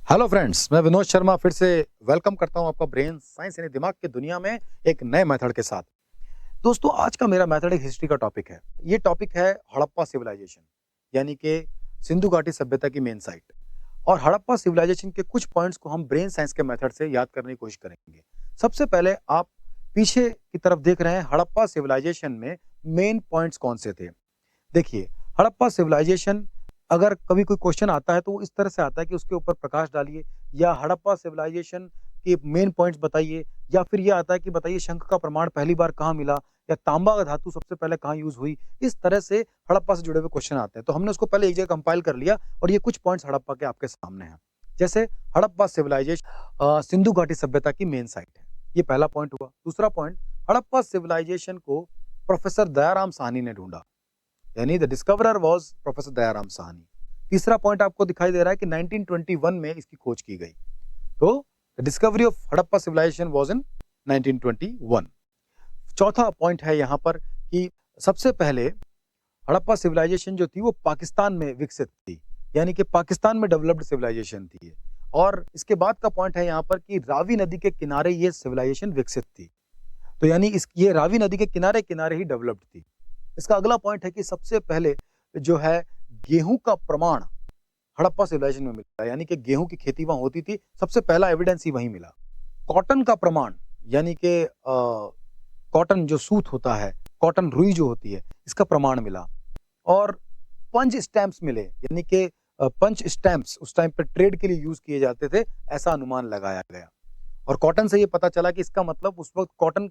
Hello friends, मैं विनोद शर्मा फिर से वेलकम करता हूं आपका ब्रेन साइंस यानी दिमाग की दुनिया में एक नए मेथड के साथ। दोस्तों, आज का मेरा मेथड एक हिस्ट्री का टॉपिक है। ये टॉपिक है हड़प्पा सिविलाइजेशन, यानी कि सिंधु घाटी सभ्यता की मेन साइट। और हड़प्पा सिविलाइजेशन के कुछ पॉइंट्स को हम ब्रेन साइंस के मेथड से याद करने की कोशिश करेंगे। सबसे पहले आप पीछे की तरफ देख रहे हैं, हड़प्पा सिविलाइजेशन में मेन पॉइंट्स कौन से थे। देखिए, हड़प्पा सिविलाइजेशन अगर कभी कोई क्वेश्चन आता है तो वो इस तरह से आता है कि उसके ऊपर प्रकाश डालिए, या हड़प्पा सिविलाइजेशन के मेन पॉइंट्स बताइए, या फिर ये आता है कि बताइए शंख का प्रमाण पहली बार कहाँ मिला, या तांबा का धातु सबसे पहले कहाँ यूज हुई। इस तरह से हड़प्पा से जुड़े हुए क्वेश्चन आते हैं। तो हमने उसको पहले एक जगह कंपाइल कर लिया और ये कुछ पॉइंट्स हड़प्पा के आपके सामने हैं। जैसे हड़प्पा सिविलाइजेशन सिंधु घाटी सभ्यता की मेन साइट है, ये पहला पॉइंट हुआ। दूसरा पॉइंट, हड़प्पा सिविलाइजेशन को प्रोफेसर दयाराम साहनी ने ढूंढा, यानी the discoverer was professor Dayaram Sahni. तीसरा पॉइंट आपको दिखाई दे रहा है कि 1921 में इसकी खोज की गई। तो the discovery of Harappa civilization was in 1921। चौथा पॉइंट है यहाँ पर कि सबसे पहले हड़प्पा सिविलाइजेशन जो थी वो पाकिस्तान में विकसित थी, यानी कि पाकिस्तान में डेवलप्ड सिविलाइजेशन थी। और इसके बाद का पॉइंट है यहाँ पर कि रावी नदी के किनारे ये सिविलाइजेशन विकसित थी। तो यानी ये रावी नदी के किनारे किनारे ही डेवलप्ड थी। इसका अगला पॉइंट है कि सबसे पहले जो है गेहूं का प्रमाण हड़प्पा सिविलाइजेशन में मिलता है, यानी कि गेहूं की खेती वहां होती थी, सबसे पहला एविडेंस ही वहीं मिला। कॉटन का प्रमाण, यानी कि कॉटन जो सूत होता है, कॉटन रुई जो होती है, इसका प्रमाण मिला। और पंच स्टैंप्स मिले, यानी कि पंच स्टैंप्स उस टाइम पर ट्रेड के लिए यूज किए जाते थे, ऐसा अनुमान लगाया गया। और कॉटन से ये पता चला कि इसका मतलब उस वक्त कॉटन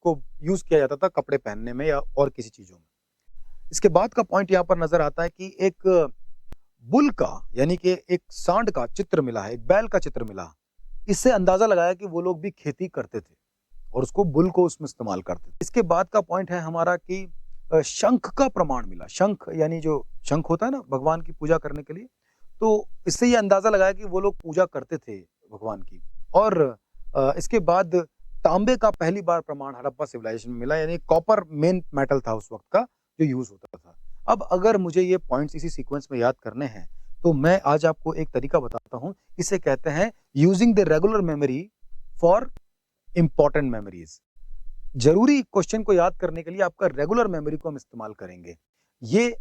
को यूज किया जाता था कपड़े पहनने में या और किसी चीजों में। इसके बाद का पॉइंट यहाँ पर नजर आता है कि एक बुल का, यानी कि एक सांड का चित्र मिला है, एक बैल का चित्र मिला। इससे अंदाजा लगाया कि वो लोग भी खेती करते थे और उसको बुल को उसमें इस्तेमाल करते थे। इसके बाद का पॉइंट है हमारा कि शंख का प्रमाण मिला। शंख यानी जो शंख होता है ना भगवान की पूजा करने के लिए, तो इससे ये अंदाजा लगाया कि वो लोग पूजा करते थे भगवान की। और इसके बाद तांबे का पहली बार प्रमाण हड़प्पा सिविलाइजेशन में मिला, यानी कॉपर मेन मेटल था उस वक्त का जो यूज होता था। अब अगर मुझे ये पॉइंट्स इसी सीक्वेंस में याद करने हैं तो मैं आज आपको एक तरीका बताता हूं। इसे कहते हैं using the regular memory for important memories. जरूरी क्वेश्चन को याद करने के लिए आपका रेगुलर मेमोरी को हम इस्तेमाल करेंगे। ये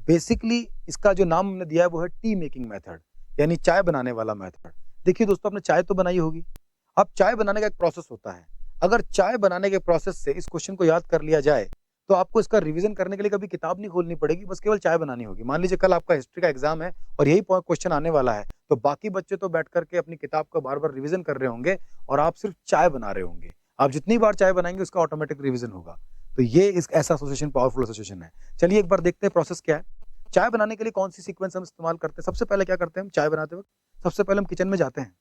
बेसिकली इसका जो नाम हमने दिया है वो है टी मेकिंग मेथड, यानी चाय बनाने वाला मेथड। देखिए दोस्तों, आपने चाय तो बनाई होगी। अब चाय बनाने का एक प्रोसेस होता है। अगर चाय बनाने के प्रोसेस से इस क्वेश्चन को याद कर लिया जाए तो आपको इसका रिवीजन करने के लिए कभी किताब नहीं खोलनी पड़ेगी, बस केवल चाय बनानी होगी। मान लीजिए कल आपका हिस्ट्री का एग्जाम है और यही क्वेश्चन आने वाला है, तो बाकी बच्चे तो बैठ करके अपनी किताब का बार बार रिवीजन कर रहे होंगे और आप सिर्फ चाय बना रहे होंगे। आप जितनी बार चाय बनाएंगे उसका ऑटोमेटिक रिवीजन होगा। तो ये इस ऐसा एसोसिएशन पावरफुल एसोसिएशन है। चलिए एक बार देखते हैं प्रोसेस क्या है। चाय बनाने के लिए कौन सी सीक्वेंस हम इस्तेमाल करते हैं। सबसे पहले क्या करते हैं हम चाय बनाते वक्त, सबसे पहले हम किचन में जाते हैं।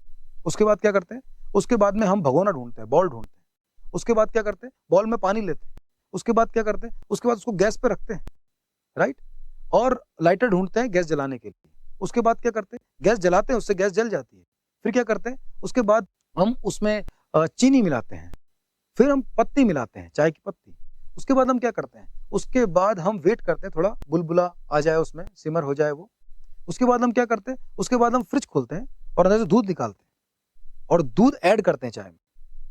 उसके बाद क्या करते हैं, उसके बाद में हम भगोना ढूंढते हैं, बॉल ढूंढते हैं। उसके बाद क्या करते हैं, बॉल में पानी लेते हैं। उसके बाद क्या करते हैं, उसके बाद उसको गैस पे रखते हैं, राइट। और लाइटर ढूंढते हैं गैस जलाने के लिए। उसके बाद क्या करते हैं, गैस जलाते हैं, उससे गैस जल जाती है। फिर क्या करते हैं, उसके बाद हम उसमें चीनी मिलाते हैं। फिर हम पत्ती मिलाते हैं, चाय की पत्ती। उसके बाद हम क्या करते हैं, उसके बाद हम वेट करते हैं थोड़ा बुलबुला आ जाए, उसमें सिमर हो जाए वो। उसके बाद हम क्या करते हैं, उसके बाद हम फ्रिज खोलते हैं और अंदर से दूध निकालते हैं और दूध ऐड करते हैं चाय में।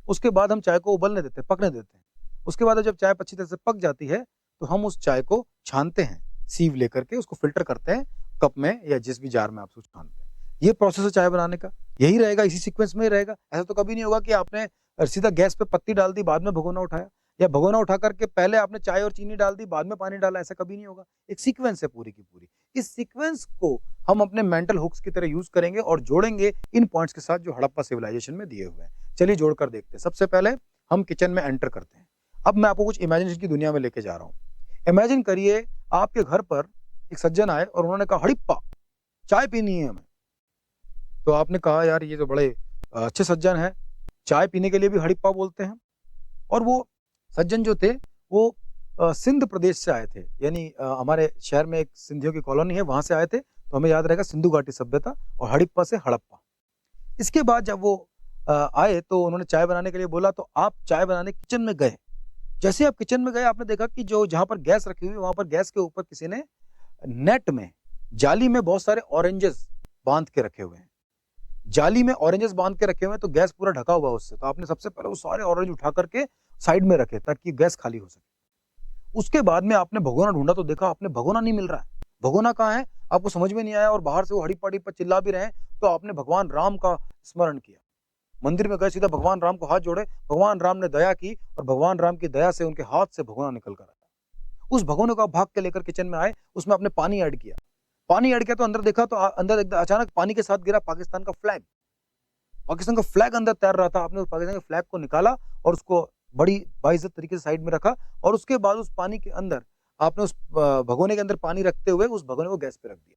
उसके बाद हम चाय को उबलने देते हैं, पकने देते हैं। उसके बाद जब चाय अच्छी तरह से पक जाती है तो हम उस चाय को छानते हैं, सीव लेकर के उसको फिल्टर करते हैं कप में या जिस भी जार में आप उसको छानते हैं। ये प्रोसेस है चाय बनाने का, यही रहेगा, इसी सीक्वेंस में ही रहेगा। ऐसा तो कभी नहीं होगा कि आपने सीधा गैस पे पत्ती डाल दी बाद में भगोना उठाया, या भगोना उठा करके पहले आपने चाय और चीनी डाल दी बाद में पानी डाला। ऐसा कभी नहीं होगा। एक सीक्वेंस है पूरी की पूरी। इस सीक्वेंस को हम अपने मेंटल हुक्स की तरह यूज करेंगे और जोड़ेंगे इन पॉइंट्स के साथ जो हड़प्पा सिविलाइजेशन में दिए हुए हैं। चलिए जोड़कर देखते हैं। सबसे पहले हम किचन में एंटर करते हैं। अब मैं आपको कुछ इमेजिनेशन की दुनिया में लेके जा रहा हूं। इमेजिन करिए आपके घर पर एक सज्जन आए और उन्होंने कहा, हड़प्पा चाय पीनी है हमें। तो आपने कहा, यार ये तो बड़े अच्छे सज्जन है, चाय पीने के लिए भी हड़प्पा बोलते हैं। और वो सज्जन जो थे वो सिंध प्रदेश से आए थे, यानी हमारे शहर में एक सिंधियों की कॉलोनी है, वहां से आए थे। तो हमें याद रहेगा सिंधु घाटी सभ्यता, और हड़प्पा से हड़प्पा। इसके बाद जब वो आए तो उन्होंने चाय बनाने के लिए बोला, तो आप चाय बनाने किचन में गए। जैसे आप किचन में गए आपने देखा कि जो जहां पर गैस रखी हुई वहां पर गैस के ऊपर किसी ने नेट में, जाली में बहुत सारे ऑरेंजेस बांध के रखे हुए हैं। जाली में ऑरेंजेस बांध के रखे हुए हैं तो गैस पूरा ढका हुआ है उससे, तो आपने सबसे पहले वो सारे ऑरेंज उठा करके साइड में रखे ताकि गैस खाली हो सके। उसके बाद में आपने भगोना ढूंढा तो देखा आपने भगोना नहीं मिल रहा है। भगोना कहाँ है? आपको समझ में नहीं आया और बाहर से वो हड़ी-पड़ी पर चिल्ला भी रहे हैं, तो आपने भगवान राम का स्मरण किया। मंदिर में गए, सीधा भगवान राम को हाथ जोड़े, भगवान राम ने दया की और भगवान राम की दया से उनके हाथ से भगोना निकल कर आया। उस भगोने को आप भाग के लेकर किचन में आए, उसमें आपने पानी ऐड किया। पानी ऐड किया तो अंदर देखा तो अंदर एकदम अचानक पानी के साथ गिरा पाकिस्तान का फ्लैग। पाकिस्तान का फ्लैग अंदर तैर रहा था, आपने उस पाकिस्तान के फ्लैग को निकाला और उसको बड़ी बाइज्जत तरीके से साइड में रखा और उसके बाद उस पानी के अंदर आपने उस भगोने के अंदर पानी रखते हुए उस भगोने को गैस पे रख दिया।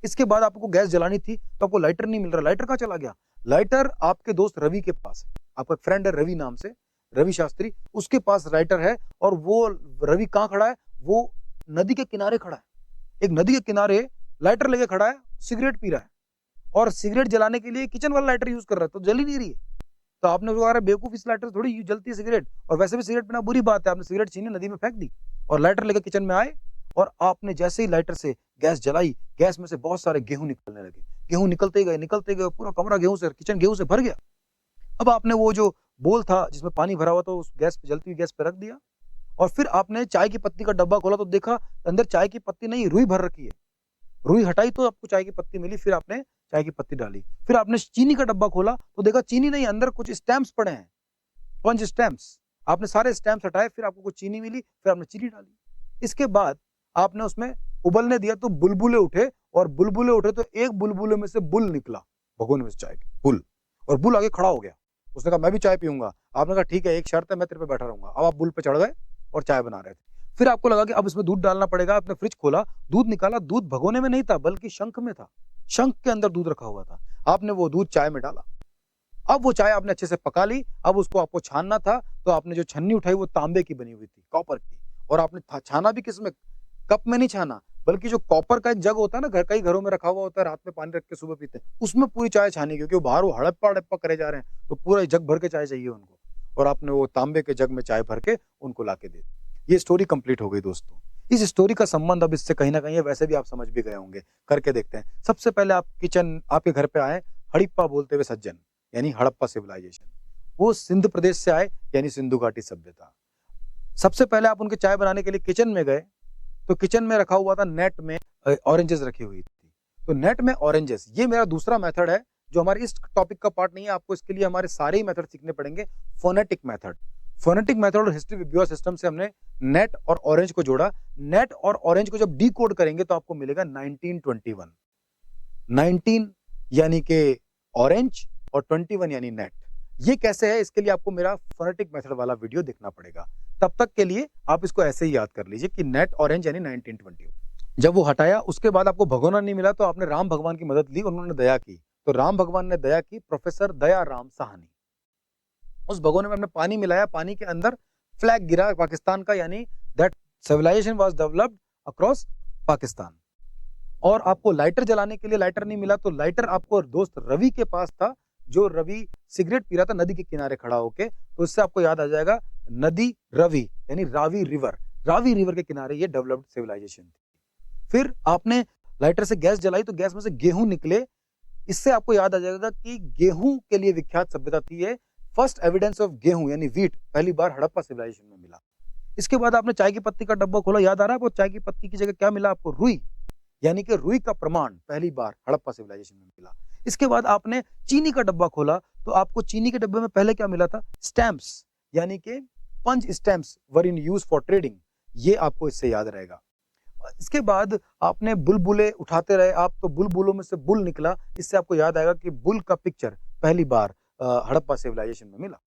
इसके बाद आपको गैस जलानी थी तो आपको लाइटर नहीं मिल रहा, लाइटर कहाँ चला गया? लाइटर आपके दोस्त रवि के पास है, आपका एक फ्रेंड है रवि नाम से, रवि शास्त्री, उसके पास लाइटर है और वो रवि कहाँ खड़ा है? वो नदी के किनारे खड़ा है। एक नदी के किनारे लाइटर लेके खड़ा है, सिगरेट पी रहा है और सिगरेट जलाने के लिए किचन वाला लाइटर यूज कर रहा है, तो जल ही नहीं रही है। तो आपने उसको कहा बेवकूफ, इस लाइटर थोड़ी जलती है सिगरेट, और वैसे भी सिगरेट पीना बुरी बात है। आपने सिगरेट छीनी, नदी में फेंक दी और लाइटर लेकर किचन में आए और आपने जैसे ही लाइटर से गैस जलाई, गैस में से बहुत सारे गेहूं निकलने लगे। गेहूं निकलते गए, पूरा कमरा गेहूं से, किचन गेहूं से भर गया। अब आपने वो जो बोल था जिसमें पानी भरा हुआ था उस गैस पे, जलती हुई गैस पे रख दिया और फिर आपने चाय की पत्ती का डब्बा खोला तो देखा अंदर चाय की पत्ती नहीं, रुई भर रखी है। रुई हटाई तो आपको चाय की पत्ती मिली, फिर आपने चाय की पत्ती डाली। फिर आपने चीनी का डब्बा खोला तो देखा चीनी नहीं, अंदर कुछ स्टैम्प्स पड़े हैं, पंच स्टैम्प्स। आपने सारे स्टैम्प्स हटाए, फिर आपको कुछ चीनी मिली, फिर आपने चीनी डाली। इसके बाद आपने उसमें उबलने दिया तो बुलबुले उठे और बुलबुले उठे तो एक बुलबुले में से बुल निकला, भगोने में से चाय की बुल, और बुल आगे खड़ा हो गया। उसने कहा मैं भी चाय पीऊंगा। आपने कहा ठीक है, एक शर्त है, मैं तेरे पे बैठा रहूंगा। अब आप बुल पे चढ़ गए और चाय बना रहे थे। फिर आपको लगा कि अब इसमें दूध डालना पड़ेगा। आपने फ्रिज खोला, दूध निकाला, दूध भगोने में नहीं था बल्कि शंख में था, शंख के अंदर दूध रखा हुआ था। आपने वो दूध चाय में डाला। अब वो चाय आपने अच्छे से पका ली। अब उसको आपको छानना था तो आपने जो छन्नी उठाई वो तांबे की बनी हुई थी, कॉपर की, और आपने छाना भी किसमें? कप में नहीं छाना, बल्कि जो कॉपर का एक जग होता है ना, कई घरों में रखा हुआ होता है, रात में पानी रख के सुबह पीते हैं, उसमें पूरी चाय छानी, क्योंकि वो बाहर वो हड़प्पा हड़प्पा करे जा रहे हैं तो पूरा जग भर के चाय चाहिए उनको, और आपने वो तांबे के जग में चाय भर के उनको ला के दे दी। ये स्टोरी कंप्लीट हो गई दोस्तों। इस स्टोरी का संबंध अब इससे कहीं ना कहीं है, वैसे भी आप समझ भी गए होंगे। करके देखते हैं। सबसे पहले आप किचन, आपके घर पे आए हड़प्पा बोलते हुए सज्जन, यानी हड़प्पा सिविलाइजेशन, वो सिंध प्रदेश से आए, यानी सिंधु घाटी सभ्यता। सबसे पहले आप उनके चाय बनाने के लिए किचन में गए तो किचन में रखा हुआ था, नेट में ऑरेंजेस रखी हुई थी। तो नेट में ऑरेंजेस, ये मेरा दूसरा मेथड है जो हमारे इस टॉपिक का पार्ट नहीं है। आपको इसके लिए हमारे सारे ही मेथड सीखने पड़ेंगे। फोनेटिक मेथड, फोनेटिक मेथड और हिस्ट्री विब्योर सिस्टम से हमने नेट और ऑरेंज को जोड़ा। नेट और ऑरेंज को जब डीकोड करेंगे तो आपको मिलेगा 1921। 19 यानी कि ऑरेंज और 21 यानी नेट। ये कैसे है, इसके लिए आपको मेरा फोनेटिक मेथड वाला वीडियो देखना पड़ेगा। तब तक के लिए आप इसको ऐसे ही याद कर लीजिए कि नेट ऑरेंज यानी 1921। जब वो हटाया उसके बाद आपको भगोना नहीं मिला तो आपने राम भगवान की मदद ली, उन्होंने दया की। तो राम भगवान ने दया की, प्रोफेसर दया राम साहनी। उस भगोने में हमने पानी मिलाया, पानी के अंदर फ्लैग गिरा पाकिस्तान का, यानी that civilization was developed across Pakistan. और आपको लाइटर जलाने के लिए लाइटर नहीं मिला तो लाइटर आपको दोस्त रवि के पास था, जो रवि सिगरेट पी रहा था नदी के किनारे खड़ा होके। तो इससे आपको याद आ जाएगा नदी रवि, यानी रावी रिवर, रावी रिवर के किनारे ये डेवलप्ड सिविलाइजेशन थी। फिर आपने लाइटर से गैस जलाई तो गैस में से गेहूं निकले। इससे आपको याद आ जाएगा कि गेहूं के लिए विख्यात सभ्यता थी ये। फर्स्ट एविडेंस ऑफ गेहूं यानी व्हीट पहली बार हड़प्पा सिविलाइजेशन में मिला। इसके बाद आपने चाय की पत्ती का डब्बा खोला, याद आ रहा है आपको? चाय की पत्ती की जगह क्या मिला आपको? रुई, यानी कि रुई का प्रमाण पहली बार हड़प्पा सिविलाइजेशन में मिला। इसके बाद आपने चीनी का डब्बा खोला तो आपको चीनी के डब्बे में पहले क्या मिला था? स्टैम्प्स, यानी कि punch stamps were in use for trading. ये आपको इससे याद रहेगा। इसके बाद आपने बुलबुले उठाते रहे आप, तो बुलबुलों में से बुल निकला। इससे आपको याद आएगा कि बुल का पिक्चर पहली बार हड़प्पा सिविलाइजेशन में मिला।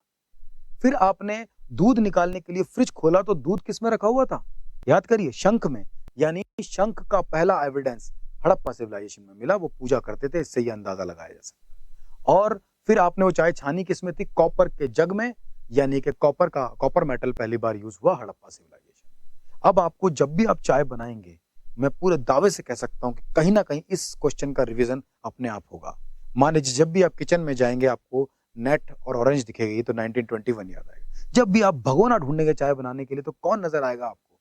फिर आपने दूध निकालने के लिए फ्रिज खोला तो दूध किस में रखा हुआ था? याद करिए, शंख में, यानी शंख का पहला एविडेंस हड़प्पा सिविलाइजेशन में मिला। वो पूजा करते थे, इससे ये अंदाजा लगाया जा सकता। और फिर आपने वो चाय छानी किस में थी? कॉपर के जग में, यानी कि कॉपर मेटल पहली बार यूज हुआ हड़प्पा सिविलाइजेशन। अब आपको जब भी आप चाय बनाएंगे, मैं पूरे दावे से कह सकता हूं कि कहीं ना कहीं इस क्वेश्चन का रिवीजन अपने आप होगा। मान लीजिए जब भी आप किचन में जाएंगे आपको नेट और ऑरेंज दिखेगी तो 1921 याद आएगा। जब भी आप भगोना ढूंढेंगे चाय बनाने के लिए तो कौन नजर आएगा आपको?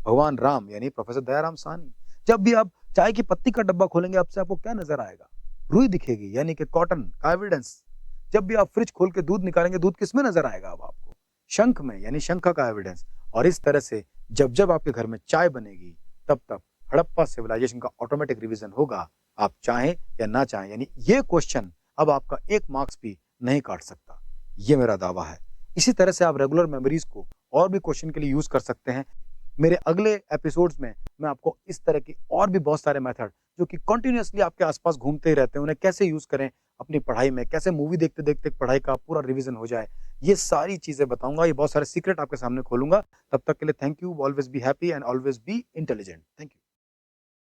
भगवान राम, यानी प्रोफेसर दयाराम साहनी। जब भी आप चाय की पत्ती का डब्बा खोलेंगे आपसे आपको क्या नजर आएगा? रुई दिखेगी यानी कि कॉटन का एविडेंस। जब भी आप फ्रिज खोल के दूध निकालेंगे, दूध किसमें नजर आएगा अब आपको? शंख में, यानी शंख का एविडेंस। और इस तरह से जब जब आपके घर में चाय बनेगी, तब तब हड़प्पा सिविलाइजेशन का ऑटोमेटिक रिवीजन होगा, आप चाहें या ना चाहें। यानी ये क्वेश्चन अब आपका 1 मार्क्स भी नहीं काट सकता, ये मेरा दावा है। इसी तरह से आप रेगुलर मेमोरीज को और भी क्वेश्चन के लिए यूज कर सकते हैं। मेरे अगले एपिसोड्स में मैं आपको इस तरह की और भी बहुत सारे मेथड जो कि कंटिन्यूअसली आपके आसपास घूमते ही रहते हैं, उन्हें कैसे यूज करें अपनी पढ़ाई में, कैसे मूवी देखते-देखते पढ़ाई का पूरा रिवीजन हो जाए, ये सारी चीजें बताऊंगा। ये बहुत सारे सीक्रेट आपके सामने खोलूंगा। तब तक के लिए thank you. Always be happy and always be intelligent. Thank you.